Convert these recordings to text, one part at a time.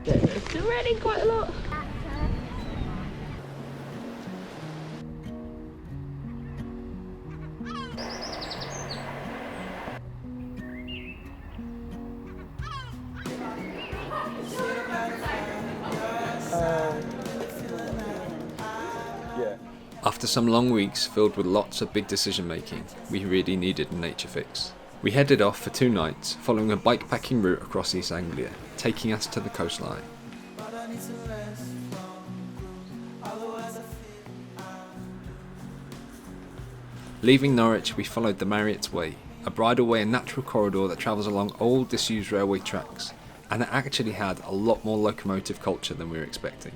but it's still raining quite a lot. After some long weeks filled with lots of big decision making, we really needed a nature fix. We headed off for 2 nights, following a bikepacking route across East Anglia, taking us to the coastline. Leaving Norwich, we followed the Marriott's Way, a bridleway and natural corridor that travels along old disused railway tracks, and it actually had a lot more locomotive culture than we were expecting.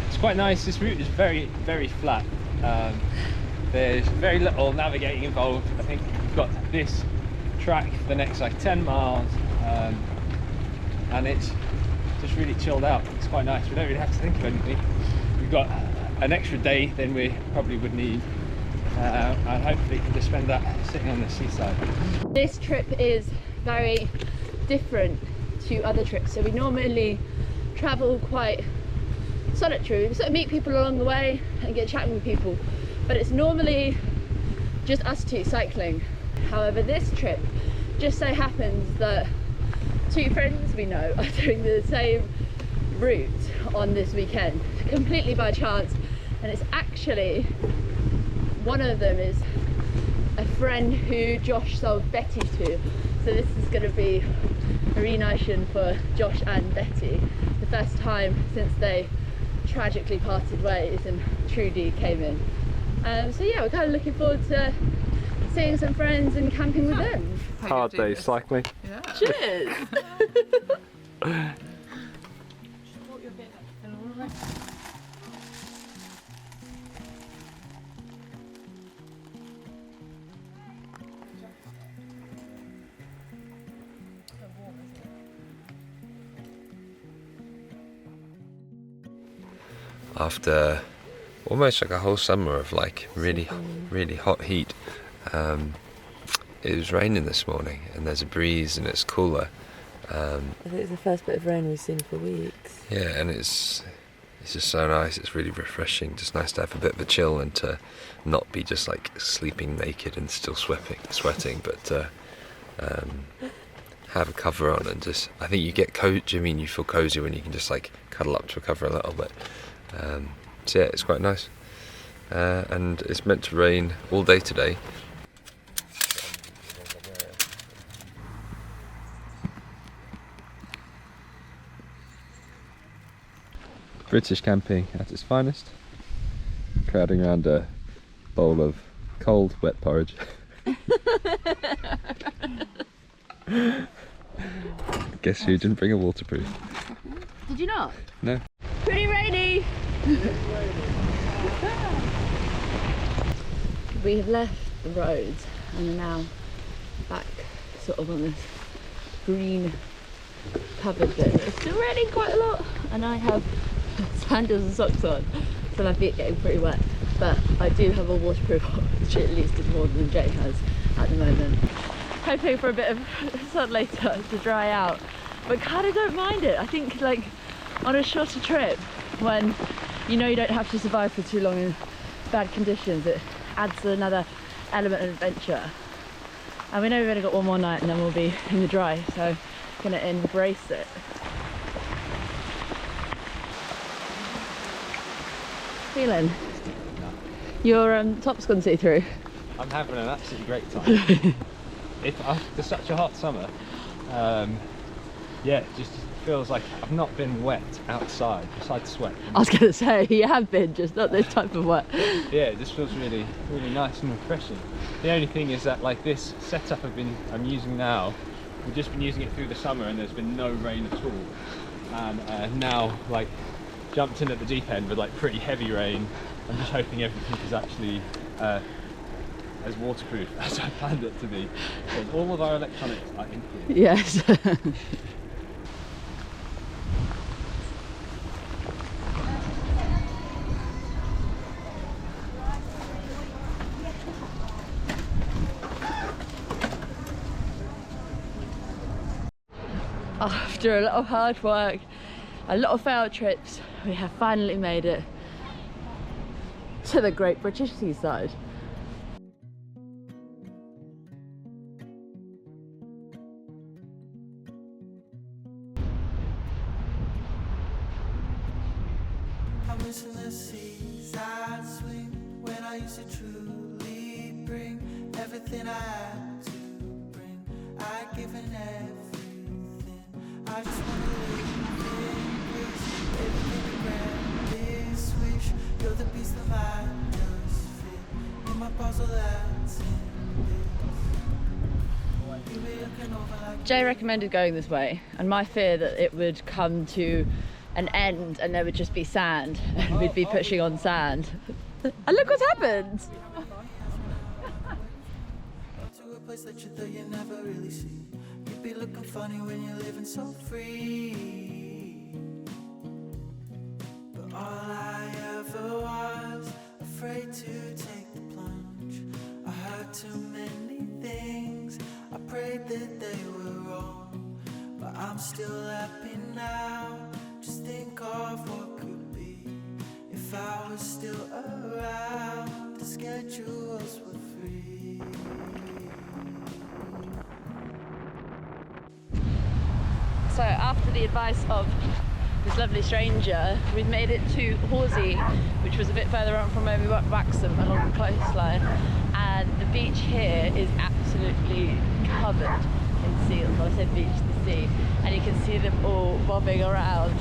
It's quite nice. This route is very, very flat. There's very little navigating involved. I think we've got this track for the next like 10 miles, and it's just really chilled out. It's quite nice. We don't really have to think of anything. We've got an extra day than we probably would need, and hopefully can just spend that sitting on the seaside. This trip is very different to other trips. So we normally travel quite solitary. We sort of meet people along the way and get chatting with people, but it's normally just us two cycling. However, this trip just so happens that 2 friends we know are doing the same route on this weekend, completely by chance, and it's actually, one of them is a friend who Josh sold Betty to, so this is going to be a reunition for Josh and Betty, the first time since they tragically parted ways and Trudy came in. So yeah, we're kind of looking forward to seeing some friends and camping with them. Hard day cycling. Yeah. Cheers! After almost like a whole summer of like really hot heat, it was raining this morning and there's a breeze and it's cooler. I think it's the first bit of rain we've seen for weeks. Yeah, and it's just so nice. It's really refreshing. Just nice to have a bit of a chill and to not be just like sleeping naked and still sweating, but have a cover on and just, I think you get cozy. I mean, you feel cozy when you can just like cuddle up to a cover a little bit. So yeah, it's quite nice, and it's meant to rain all day today. British camping at its finest, crowding around a bowl of cold, wet porridge. Guess who didn't bring a waterproof? Did you not? No. Pretty rainy! We have left the roads and are now back sort of on this green covered bit. It's still raining quite a lot and I have sandals and socks on, so my feet are getting pretty wet, but I do have a waterproof on, which at least is more than Jay has at the moment. Hoping for a bit of sun later to dry out, but kind of don't mind it. I think like on a shorter trip, when you know you don't have to survive for too long in bad conditions, it adds another element of adventure. And we know we've only got 1 more night and then we'll be in the dry, so I'm gonna embrace it. Feeling? Your top's gone see-through. I'm having an absolutely great time. After such a hot summer, yeah, it just feels like I've not been wet outside, besides sweat. I was going to say, you have been, just not this type of wet. Yeah, it just feels really nice and refreshing. The only thing is that like this setup I'm using now, we've just been using it through the summer and there's been no rain at all. And now like jumped in at the deep end with like pretty heavy rain. I'm just hoping everything is actually as waterproof as I planned it to be. So all of our electronics are included. Yes. After a lot of hard work, a lot of failed trips, we have finally made it to the Great British seaside. I'm missing the seaside swing when I used to truly bring everything I had to bring. I'd given everything. I just wanna live in peace. Everything to grant this wish. You're the piece that might just fit in my puzzle that's in this. You be looking over like Jay recommended going this way, and my fear that it would come to an end and there would just be sand and we'd be pushing on sand. And look what's happened! to a place that you thought you never really see. You'd be looking funny when you're living so free. But all I ever was, afraid to take the plunge. I heard too many things, I prayed that they were wrong. But I'm still happy now, just think of what could be. If I was still around, the schedules were free. So after the advice of this lovely stranger, we've made it to Horsey, which was a bit further on from where we were at Wraxham along the coastline. And the beach here is absolutely covered in seals. I said beach, the sea. And you can see them all bobbing around.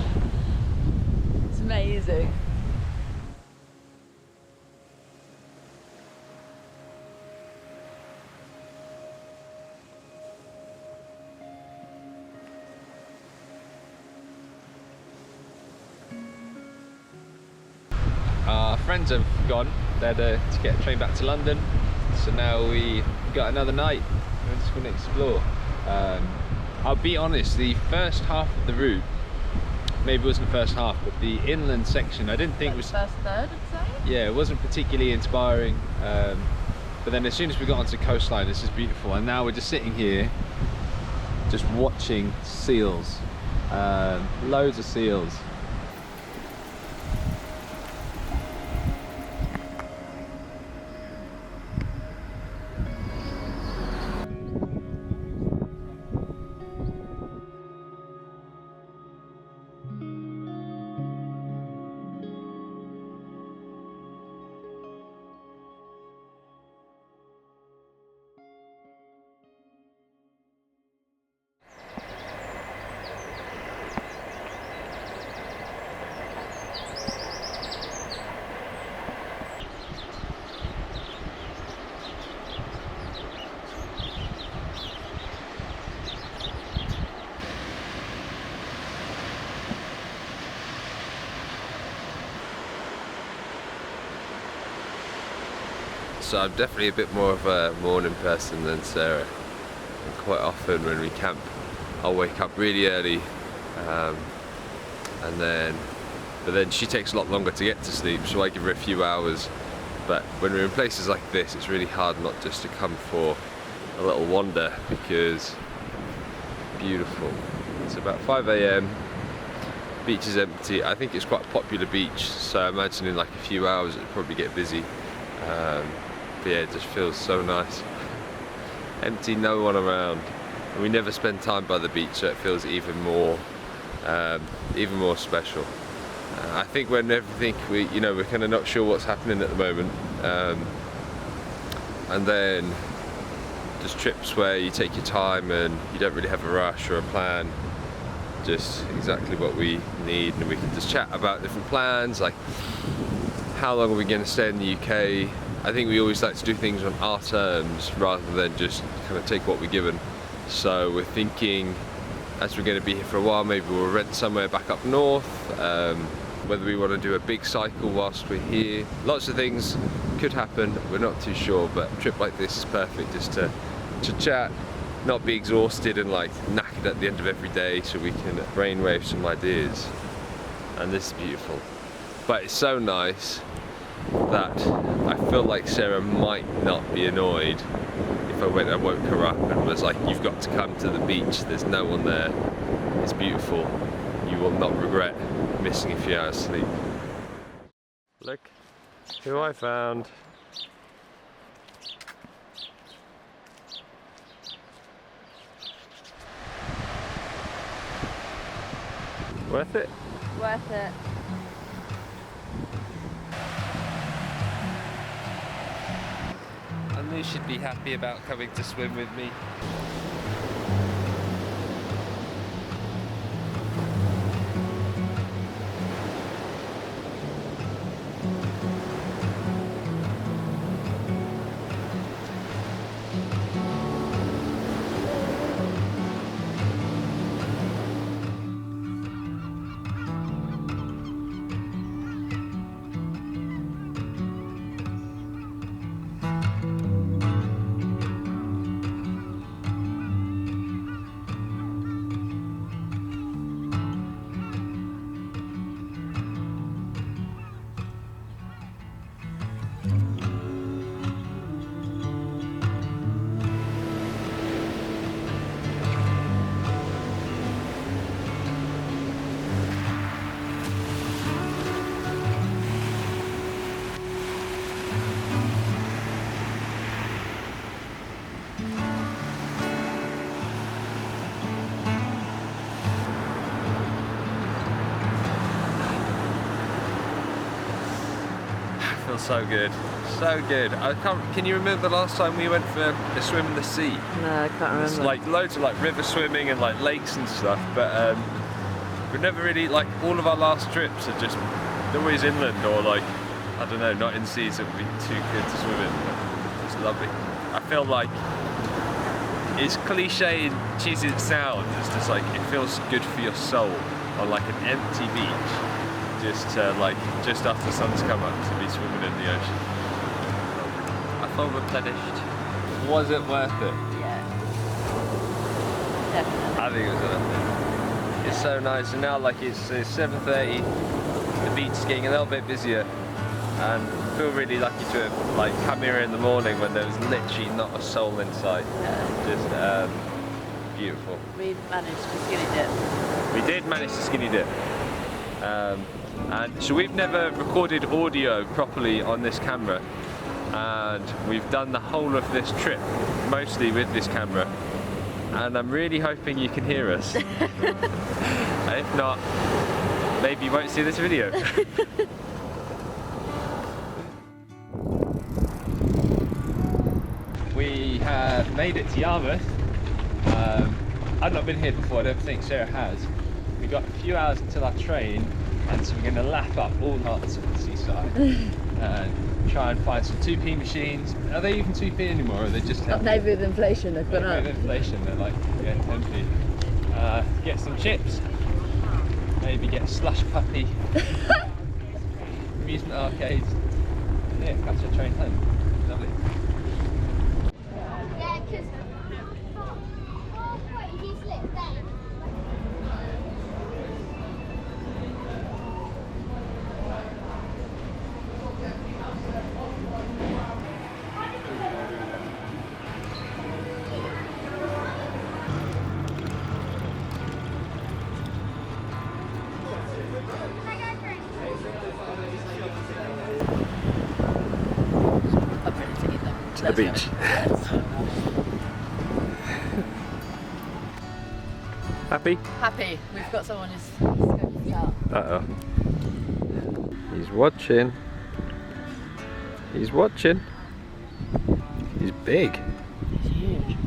It's amazing. Our friends have gone. They're to get a train back to London. So now we got another night. We're just going to explore. I'll be honest, the first half of the route, maybe it wasn't the first half, but the inland section, I didn't think was... First third, I'd say? Yeah, it wasn't particularly inspiring. But then as soon as we got onto Coastline, this is beautiful. And now we're just sitting here, just watching seals. Loads of seals. So I'm definitely a bit more of a morning person than Sarah. And quite often when we camp, I'll wake up really early, but then she takes a lot longer to get to sleep, so I give her a few hours. But when we're in places like this, it's really hard not just to come for a little wander, because beautiful. It's about 5 AM, beach is empty. I think it's quite a popular beach, so I imagine in like a few hours it'll probably get busy. But yeah, it just feels so nice. Empty, no one around. And we never spend time by the beach, so it feels even more special. I think when everything, we're kind of not sure what's happening at the moment. And then just trips where you take your time and you don't really have a rush or a plan. Just exactly what we need, and we can just chat about different plans, like how long are we going to stay in the UK. I think we always like to do things on our terms rather than just kind of take what we're given. So we're thinking, as we're going to be here for a while, maybe we'll rent somewhere back up north, whether we want to do a big cycle whilst we're here. Lots of things could happen, we're not too sure, but a trip like this is perfect just to chat, not be exhausted and like knackered at the end of every day, so we can brainwave some ideas. And this is beautiful. But it's so nice that I feel like Sarah might not be annoyed if I went and woke her up and was like, you've got to come to the beach, there's no one there. It's beautiful. You will not regret missing a few hours sleep. Look who I found. Worth it? Worth it. And you should be happy about coming to swim with me. Feels so good, so good. Can you remember the last time we went for a swim in the sea? No, I can't remember. It's like loads of like river swimming and like lakes and stuff, but we've never really, like, all of our last trips are just always inland or like, I don't know, not in seas that would be too good to swim in. It's lovely. I feel like, as cliche and cheesy as it sounds, it's just like, it feels good for your soul on like an empty beach. Just after the sun's come up, to be swimming in the ocean. I felt replenished. Was it worth it? Yeah. Definitely. I think it was worth it. It's so nice, and now like it's 7:30. The beach is getting a little bit busier, and I feel really lucky to have like come here in the morning when there was literally not a soul in sight. Yeah. Just beautiful. We managed to skinny dip. We did manage to skinny dip. And so we've never recorded audio properly on this camera, and we've done the whole of this trip mostly with this camera, and I'm really hoping you can hear us. And if not, maybe you won't see this video. We have made it to Yarmouth. I've not been here before, I don't think Sarah has. We've got a few hours until our train, and so we're going to lap up all parts of the seaside and try and find some 2p machines. Are they even 2p anymore, or are they just 10p? Maybe with inflation they've gone up. With inflation they're like, yeah, 10p. Get some chips, maybe get a slush puppy, amusement arcades, and yeah, catch a train home. Lovely. Yeah, because he slipped there. To the beach. Happy? Happy. We've got someone who's scoping out. Uh-oh. He's watching. He's watching. He's big. He's huge.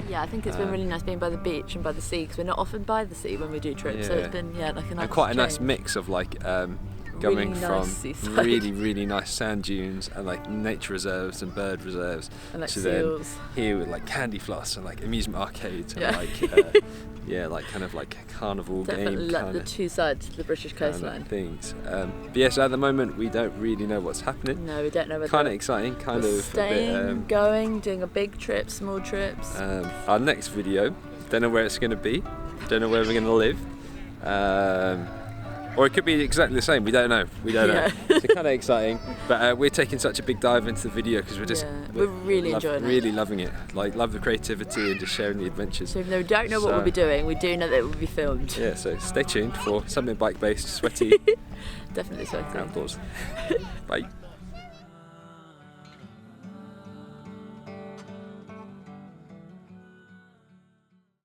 Yeah, I think it's been really nice being by the beach and by the sea, because we're not often by the sea when we do trips, so Yeah. it's been like a nice And quite a nice change. mix of like Really going nice from seaside. really nice sand dunes and like nature reserves and bird reserves And, like, to seals. then here with like candy floss and like amusement arcades and Yeah. like yeah, like kind of like carnival Definitely game like kind the of two sides of the British coastline. things. But yeah, so at the moment we don't really know what's happening. No, we don't know whether Kind of exciting, kind we're of staying, a bit, going, doing a big trip, small trips. our next video, don't know where it's going to be, don't know where we're going to live. Or it could be exactly the same, we don't know. Know. It's kind of exciting. But we're taking such a big dive into the video because we're just we're really enjoying it. Really loving it. Like, love the creativity and just sharing the adventures. So even though we don't know what we'll be doing, we do know that it will be filmed. Yeah, so stay tuned for something bike-based, sweaty, Definitely sweaty. outdoors. Bye.